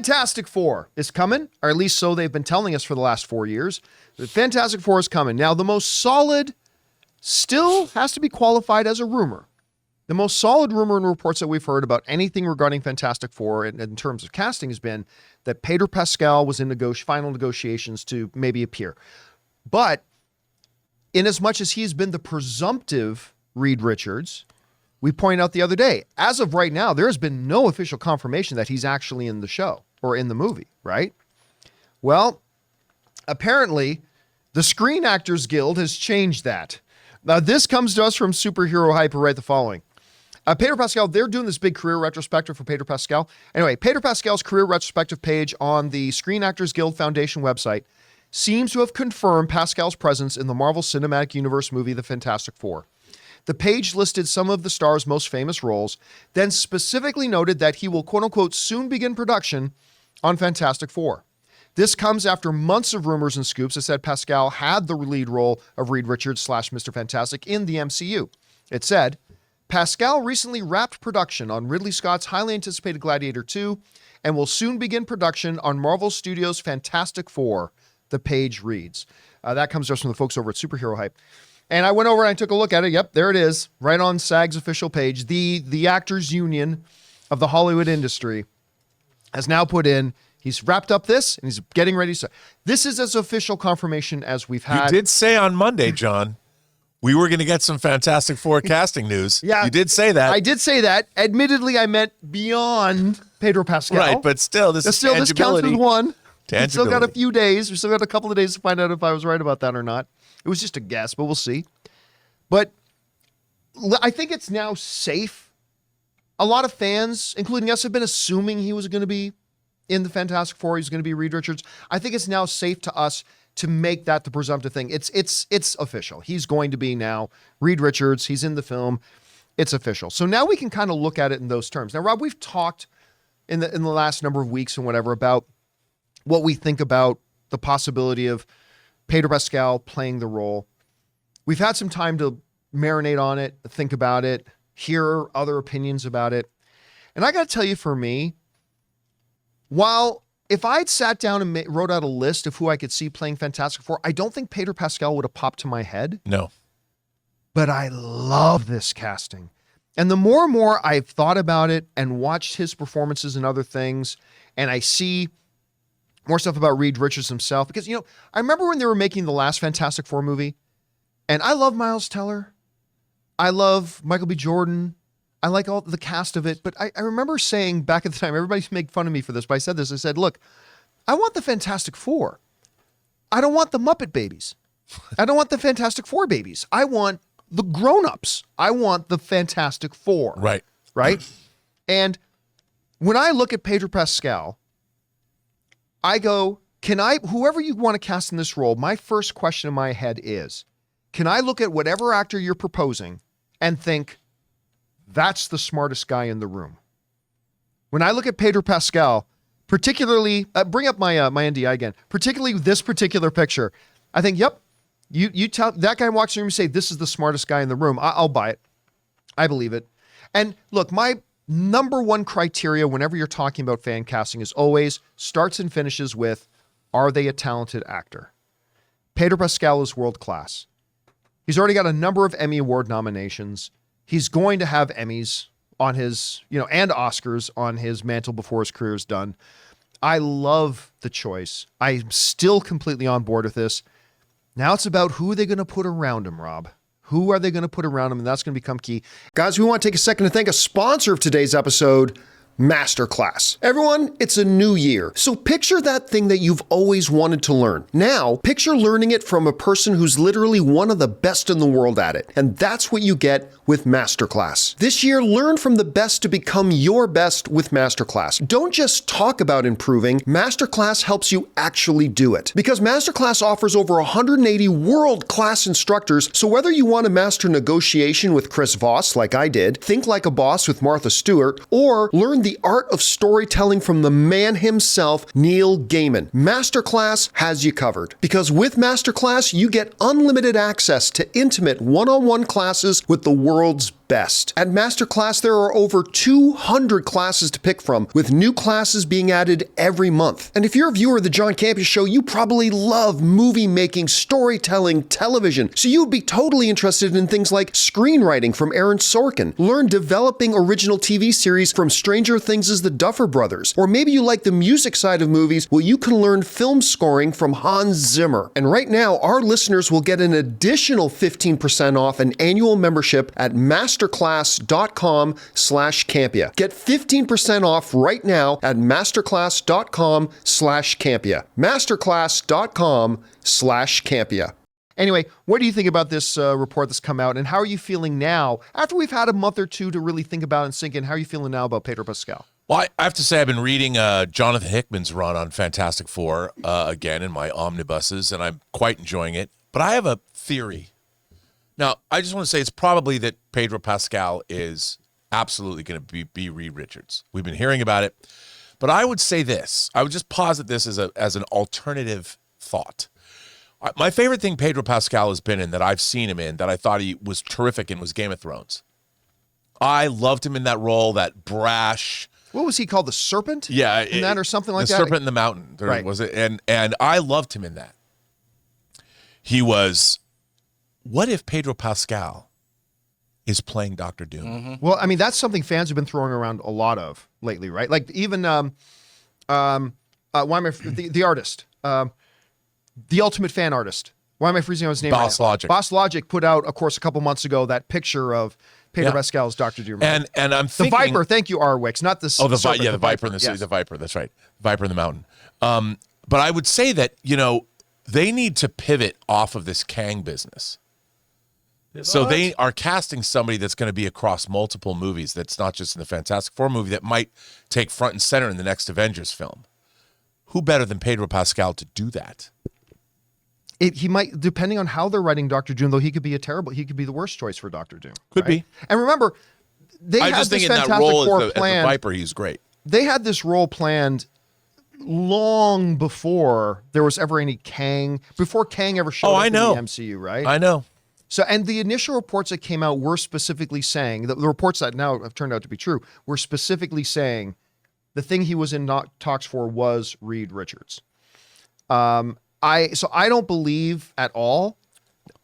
Fantastic Four is coming, or at least so they've been telling us for the last 4 years. The Fantastic Four is coming. Now, the most solid still has to be qualified as a rumor. The most solid rumor and reports that we've heard about anything regarding Fantastic Four in terms of casting has been that Pedro Pascal was in final negotiations to maybe appear. But in as much as he's been the presumptive Reed Richards, we pointed out the other day, as of right now, there has been no official confirmation that he's actually in the show or in the movie, right? Well, apparently, the Screen Actors Guild has changed that. Now, this comes to us from Superhero Hype, who write the following. Pedro Pascal, they're doing this big career retrospective for Pedro Pascal. Anyway, Pedro Pascal's career retrospective page on the Screen Actors Guild Foundation website seems to have confirmed Pascal's presence in the Marvel Cinematic Universe movie, The Fantastic Four. The page listed some of the star's most famous roles, then specifically noted that he will, quote-unquote, soon begin production on Fantastic Four. This comes after months of rumors and scoops that said Pascal had the lead role of Reed Richards / Mr. Fantastic in the MCU. It said, Pascal recently wrapped production on Ridley Scott's highly anticipated Gladiator 2 and will soon begin production on Marvel Studios' Fantastic Four, the page reads. That comes to us from the folks over at Superhero Hype. And I went over and I took a look at it. Yep, there it is, right on SAG's official page. The Actors Union of the Hollywood industry has now put in, he's wrapped up this and he's getting ready to. This is as official confirmation as we've had. You did say on Monday, John, we were going to get some Fantastic Four casting news. Yeah. You did say that. I did say that. Admittedly, I meant beyond Pedro Pascal. Right, but still, this still this counts as one. We still got a few days. We still got a couple of days to find out if I was right about that or not. It was just a guess, but we'll see. But I think it's now safe. A lot of fans, including us, have been assuming he was going to be in the Fantastic Four. He's going to be Reed Richards. I think it's now safe to us to make that the presumptive thing. It's official. He's going to be now Reed Richards. He's in the film. It's official. So now we can kind of look at it in those terms. Now, Rob, we've talked in the last number of weeks and whatever about what we think about the possibility of Pedro Pascal playing the role. We've had some time to marinate on it, think about it, hear other opinions about it. And I got to tell you, for me, while if I'd sat down and wrote out a list of who I could see playing Fantastic Four, I don't think Pedro Pascal would have popped to my head. No. But I love this casting. And the more and more I've thought about it and watched his performances and other things, and I see more stuff about Reed Richards himself, because, you know, I remember when they were making the last Fantastic Four movie, and I love Miles Teller. I love Michael B. Jordan. I like all the cast of it. But I remember saying back at the time, everybody's making fun of me for this, but I said this. I said, look, I want the Fantastic Four. I don't want the Muppet Babies. I don't want the Fantastic Four babies. I want the grown-ups. I want the Fantastic Four. Right. Right? And when I look at Pedro Pascal, I go, whoever you want to cast in this role, my first question in my head is, can I look at whatever actor you're proposing and think, that's the smartest guy in the room? When I look at Pedro Pascal, particularly, bring up my NDI again, particularly this particular picture, I think, yep, you tell that guy walks in the room and say, this is the smartest guy in the room. I'll buy it. I believe it. And look, my number one criteria whenever you're talking about fan casting is always starts and finishes with, are they a talented actor? Pedro Pascal is world class. He's already got a number of Emmy Award nominations. He's going to have Emmys on his, and Oscars on his mantle before his career is done. I love the choice. I'm still completely on board with this. Now it's about who are they going to put around him, Rob? Who are they going to put around him? And that's going to become key. Guys, we want to take a second to thank a sponsor of today's episode, MasterClass. Everyone, it's a new year. So picture that thing that you've always wanted to learn. Now, picture learning it from a person who's literally one of the best in the world at it. And that's what you get with MasterClass. This year, learn from the best to become your best with MasterClass. Don't just talk about improving. MasterClass helps you actually do it. Because MasterClass offers over 180 world-class instructors, so whether you want to master negotiation with Chris Voss, like I did, think like a boss with Martha Stewart, or learn the art of storytelling from the man himself, Neil Gaiman, MasterClass has you covered. Because with MasterClass, you get unlimited access to intimate one-on-one classes with the world's best. At MasterClass, there are over 200 classes to pick from, with new classes being added every month. And if you're a viewer of the John Campea Show, you probably love movie making, storytelling, television, so you would be totally interested in things like screenwriting from Aaron Sorkin, learn developing original TV series from Stranger Things' The Duffer Brothers, or maybe you like the music side of movies, well, you can learn film scoring from Hans Zimmer. And right now, our listeners will get an additional 15% off an annual membership at masterclass.com/Campea. Get 15% off right now at masterclass.com/Campea. masterclass.com/Campea. Anyway, what do you think about this report that's come out, and how are you feeling now after we've had a month or two to really think about and sink in? How are you feeling now about Pedro Pascal? Well, I have to say I've been reading Jonathan Hickman's run on Fantastic Four again in my omnibuses, and I'm quite enjoying it. But I have a theory. Now, I just want to say it's probably that Pedro Pascal is absolutely going to be Reed Richards. We've been hearing about it. But I would say this. I would just posit this as an alternative thought. My favorite thing Pedro Pascal has been in that I've seen him in that I thought he was terrific in was Game of Thrones. I loved him in that role, that brash. What was he called? The Serpent? Yeah. In that or something like that? The Serpent in the Mountain. Right. Was it? And I loved him in that. He was, what if Pedro Pascal is playing Dr. Doom? Mm-hmm. Well, I mean, that's something fans have been throwing around a lot of lately, right? Like even why am I the artist? The ultimate fan artist. Why am I freezing on his name? Boss right now? Logic. Boss Logic put out, of course, a couple months ago that picture of Pedro Pascal's Dr. Doom. And I'm thinking the Viper. Thank you, Arwix. Not the the Serpent, the Viper in the yes. The Viper. That's right. Viper in the Mountain. But I would say that they need to pivot off of this Kang business. So they are casting somebody that's going to be across multiple movies. That's not just in the Fantastic Four movie. That might take front and center in the next Avengers film. Who better than Pedro Pascal to do that? He might, depending on how they're writing Dr. Doom, though, he could be the worst choice for Dr. Doom. Could be. And remember, I just think in that Fantastic role Four as the Viper, he's great. They had this role planned long before there was ever any Kang, before Kang ever showed up in the MCU, right? I know. So, and the initial reports that came out were specifically saying, the reports that now have turned out to be true, were specifically saying the thing he was in talks for was Reed Richards. So I don't believe at all.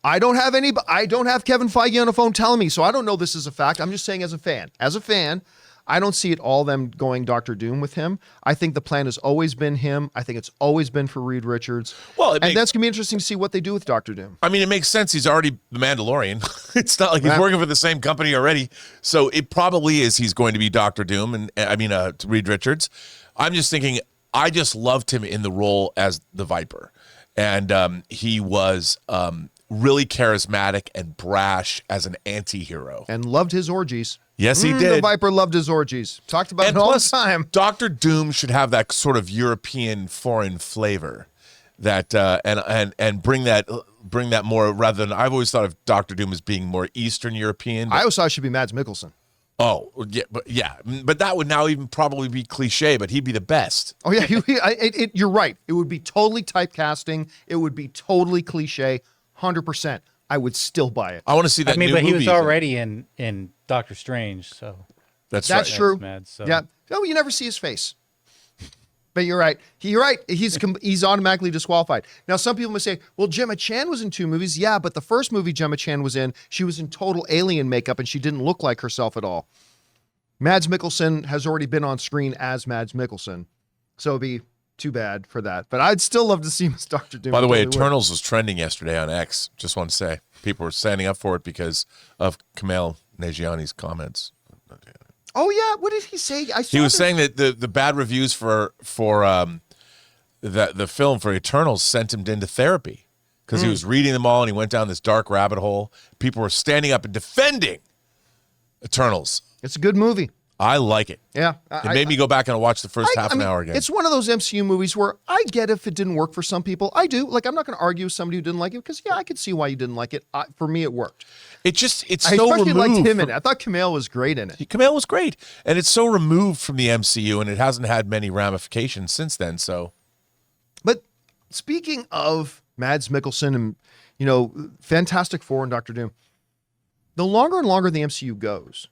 I don't have Kevin Feige on the phone telling me, so I don't know this is a fact. I'm just saying as a fan. As a fan, I don't see it all them going Dr. Doom with him. I think the plan has always been him. I think it's always been for Reed Richards. Well, that's going to be interesting to see what they do with Dr. Doom. I mean, it makes sense. He's already the Mandalorian. It's not like he's working for the same company already. So it probably is he's going to be Dr. Doom, and Reed Richards. I'm just thinking, I just loved him in the role as the Viper. And he was really charismatic and brash as an anti-hero. And loved his orgies. Yes, he did. The Viper loved his orgies. Talked about it all the time. Dr. Doom should have that sort of European foreign flavor that and bring that more, rather than, I've always thought of Dr. Doom as being more Eastern European. I always thought it should be Mads Mikkelsen. Oh, yeah, but that would now even probably be cliche, but he'd be the best. Oh, yeah, you're right. It would be totally typecasting. It would be totally cliche, 100%. I would still buy it. I want to see that new but he movie was already in Doctor Strange, so. That's right. True. Mad, so. Yeah. No, you never see his face. But you're right. You're right. He's automatically disqualified. Now, some people may say, well, Gemma Chan was in 2 movies. Yeah, but the first movie Gemma Chan was in, she was in total alien makeup and she didn't look like herself at all. Mads Mikkelsen has already been on screen as Mads Mikkelsen. So it'd be too bad for that. But I'd still love to see him as Dr. Doom. By the way, Eternals was trending yesterday on X. Just want to say. People were standing up for it because of Kumail Nanjiani's comments. Oh, yeah. What did he say? He was saying that the bad reviews for the film for Eternals sent him into therapy because he was reading them all and he went down this dark rabbit hole. People were standing up and defending Eternals. It's a good movie. I like it. Yeah. It made me go back and watch the first half an hour again. It's one of those MCU movies where I get if it didn't work for some people. I do. Like, I'm not going to argue with somebody who didn't like it because, yeah, I could see why you didn't like it. For me, it worked. It's so especially removed. Liked him in it. I thought Kumail was great in it. Kumail was great. And it's so removed from the MCU, and it hasn't had many ramifications since then, so. But speaking of Mads Mikkelsen and, Fantastic Four and Dr. Doom, the longer and longer the MCU goes,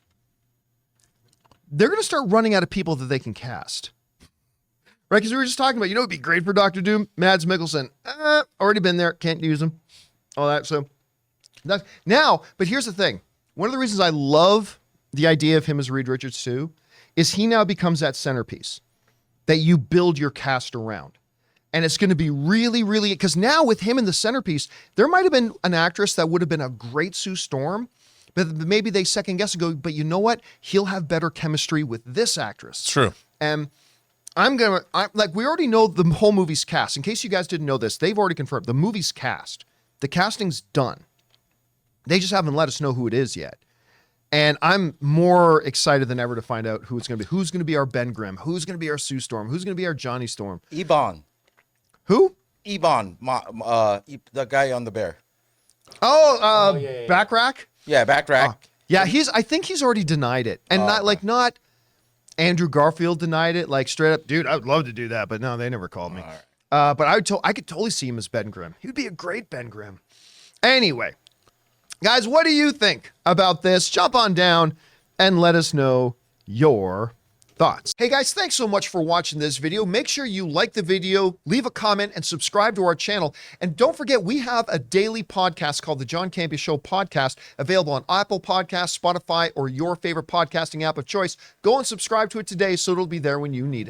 they're going to start running out of people that they can cast. Right? Because we were just talking about, it'd be great for Dr. Doom, Mads Mikkelsen. Already been there, can't use him. All that. So now, but here's the thing. One of the reasons I love the idea of him as Reed Richards too, is he now becomes that centerpiece that you build your cast around. And it's going to be really, really, because now with him in the centerpiece, there might have been an actress that would have been a great Sue Storm, but maybe they second guess and go, but you know what? He'll have better chemistry with this actress. True. And we already know the whole movie's cast. In case you guys didn't know this, they've already confirmed the movie's cast. The casting's done. They just haven't let us know who it is yet. And I'm more excited than ever to find out who it's going to be. Who's going to be our Ben Grimm? Who's going to be our Sue Storm? Who's going to be our Johnny Storm? Ebon. Who? Ebon, the guy on the bear. Backrack? Yeah, Backrack. Yeah, I think he's already denied it. And not Andrew Garfield denied it, like straight up, dude, I would love to do that, but no, they never called me. But I could totally see him as Ben Grimm. He would be a great Ben Grimm. Anyway, guys, what do you think about this? Jump on down and let us know your thoughts. Hey guys, thanks so much for watching this video. Make sure you like the video, leave a comment, and subscribe to our channel. And don't forget, we have a daily podcast called the John Campea Show podcast, available on Apple Podcasts, Spotify, or your favorite podcasting app of choice. Go and subscribe to it today so it'll be there when you need it.